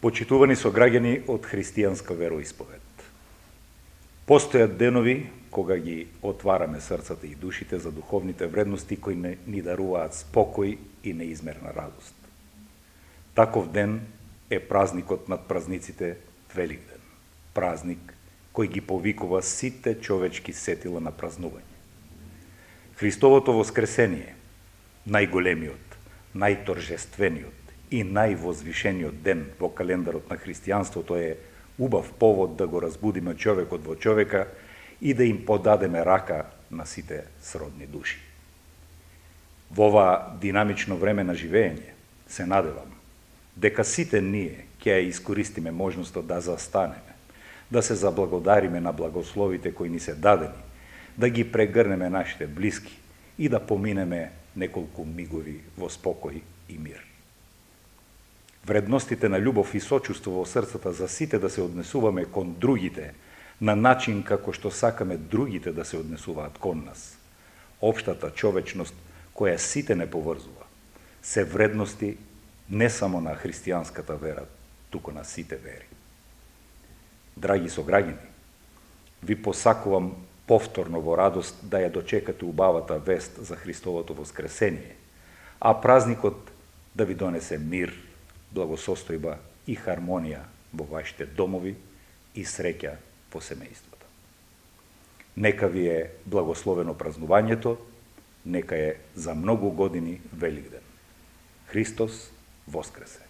Почитувани сограѓани од христијанска вероисповед. Постојат денови кога ги отвараме срцата и душите за духовните вредности кои ни даруваат спокој и неизмерна радост. Таков ден е празникот над празниците Великден. Празник кој ги повикува сите човечки сетила на празнување. Христовото воскресение, најголемиот, најторжествениот и највозвишениот ден во календарот на христијанството е убав повод да го разбудиме човекот во човека и да им подадеме рака на сите сродни души. Во ова динамично време на живење се надевам дека сите ние ќе ја искористиме можноста да застанеме, да се заблагодариме на благословите кои ни се дадени, да ги прегрнеме нашите блиски и да поминеме неколку мигови во спокој и мир. Вредностите на љубов и сочувство во срцата за сите да се однесуваме кон другите на начин како што сакаме другите да се однесуваат кон нас. Општата човечност која сите не поврзува, се вредности не само на христијанската вера, туку на сите вери. Драги сограѓани, ви посакувам повторно во радост да ја дочекате убавата вест за Христовото воскресение, а празникот да ви донесе мир, благосостојба и хармонија во вашите домови и среќа по семејствата. Нека ви е благословено празнувањето, нека е за многу години Великден. Христос воскресе!